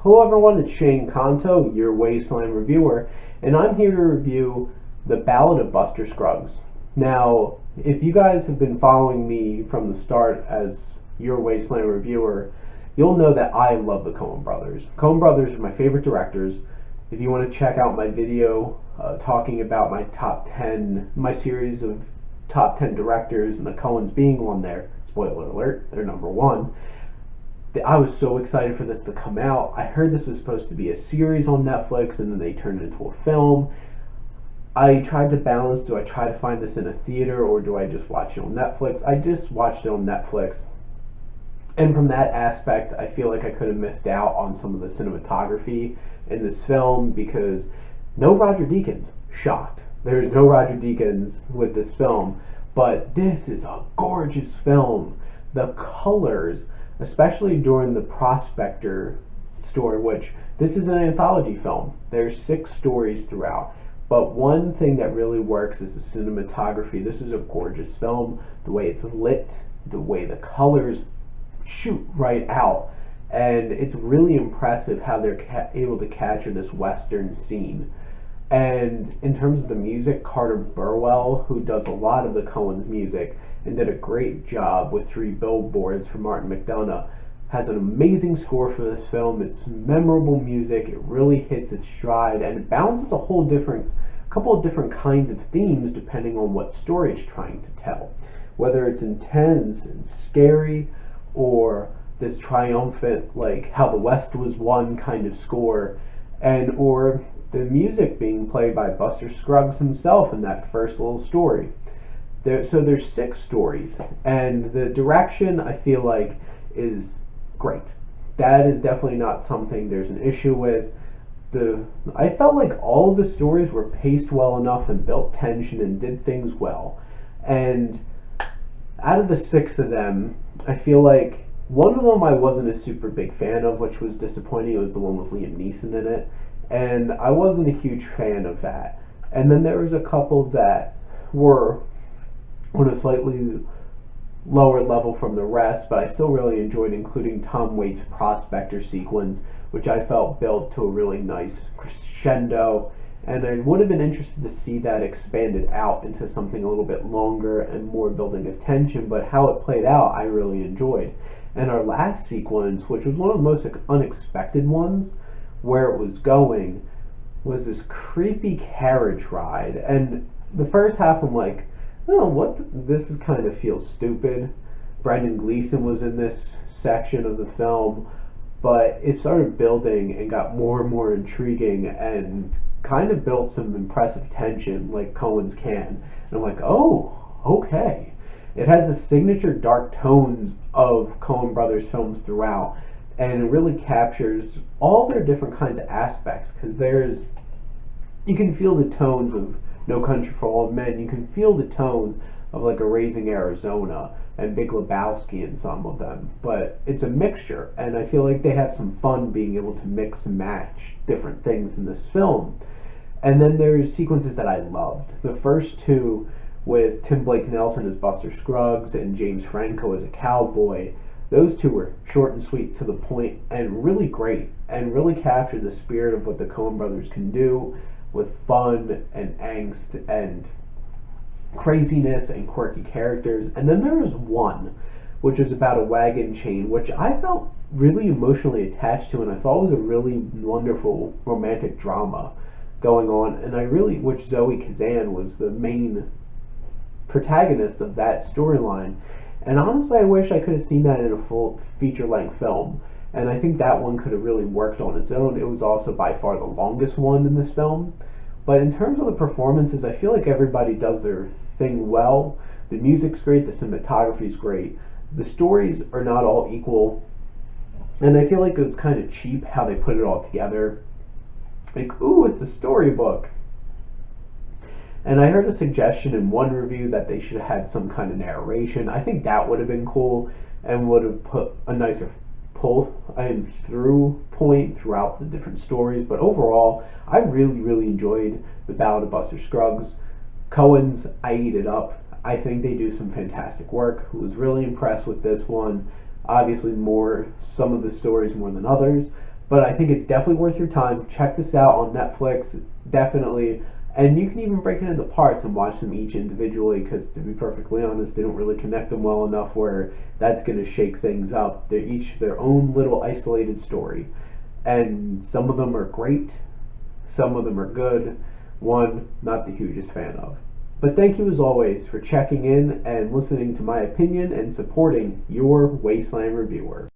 Hello everyone, it's Shane Kanto, your Wasteland reviewer, and I'm here to review the Ballad of Buster Scruggs. Now, if you guys have been following me from the start as your Wasteland reviewer, you'll know that I love the Coen brothers. Coen brothers are my favorite directors. If you want to check out my video talking about my top 10, my series of top 10 directors, and the Coens being one there, spoiler alert, they're number one. I was so excited for this to come out. I heard this was supposed to be a series on Netflix and then they turned it into a film. I tried to balance, do I try to find this in a theater or do I just watch it on Netflix? I just watched it on Netflix. And from that aspect, I feel like I could have missed out on some of the cinematography in this film because no Roger Deakins. Shocked. There's no Roger Deakins with this film. But this is a gorgeous film. The colors, especially during the Prospector story, which this is an anthology film. There's 6 stories throughout. But one thing that really works is the cinematography. This is a gorgeous film. The way it's lit, the way the colors shoot right out. And it's really impressive how they're able to capture this Western scene. And in terms of the music, Carter Burwell, who does a lot of the Coen's music and did a great job with 3 billboards for Martin McDonagh, has an amazing score for this film. It's memorable music, it really hits its stride, and it balances a couple of different kinds of themes depending on what story it's trying to tell. Whether it's intense and scary, or this triumphant, like how the West was won kind of score, or the music being played by Buster Scruggs himself in that first little story. So there's 6 stories, and the direction I feel like is great. That is definitely not something there's an issue with. I felt like all of the stories were paced well enough and built tension and did things well. And out of the 6 of them, I feel like one of them I wasn't a super big fan of, which was disappointing. It was the one with Liam Neeson in it, and I wasn't a huge fan of that. And then there was a couple that were on a slightly lower level from the rest, but I still really enjoyed, including Tom Waits' Prospector sequence, which I felt built to a really nice crescendo, and I would have been interested to see that expanded out into something a little bit longer and more building of tension, but how it played out I really enjoyed. And our last sequence, which was one of the most unexpected ones, where it was going, was this creepy carriage ride, and the first half I'm like, oh, this is kind of feels stupid. Brendan Gleeson was in this section of the film, but it started building and got more and more intriguing and kind of built some impressive tension like Coen's can. And I'm like, oh, okay. It has the signature dark tones of Coen Brothers films throughout, and it really captures all their different kinds of aspects, because you can feel the tones of No Country for Old Men. You can feel the tone of like a Raising Arizona and Big Lebowski in some of them, but it's a mixture, and I feel like they had some fun being able to mix and match different things in this film. And then there's sequences that I loved. The first 2 with Tim Blake Nelson as Buster Scruggs and James Franco as a cowboy. Those 2 were short and sweet, to the point, and really great, and really captured the spirit of what the Coen brothers can do with fun and angst and craziness and quirky characters. And then there was one which was about a wagon chain, which I felt really emotionally attached to, and I thought was a really wonderful romantic drama going on, and which Zoe Kazan was the main protagonist of that storyline. And honestly, I wish I could have seen that in a full feature-length film, and I think that one could have really worked on its own. It was also by far the longest one in this film. But in terms of the performances, I feel like everybody does their thing well. The music's great, the cinematography's great. The stories are not all equal, and I feel like it's kind of cheap how they put it all together. Like, ooh, it's a storybook. And I heard a suggestion in one review that they should have had some kind of narration. I think that would have been cool and would have put a nicer pull and through point throughout the different stories. But overall, I really enjoyed the Ballad of Buster Scruggs. Coen's, I eat it up. I think they do some fantastic work. Was really impressed with this one. Obviously some of the stories more than others, But I think it's definitely worth your time. Check this out on Netflix, definitely. And you can even break it into parts and watch them each individually, because to be perfectly honest, they don't really connect them well enough where that's going to shake things up. They're each their own little isolated story. And some of them are great, some of them are good, one, not the hugest fan of. But thank you as always for checking in and listening to my opinion and supporting your Wasteland reviewer.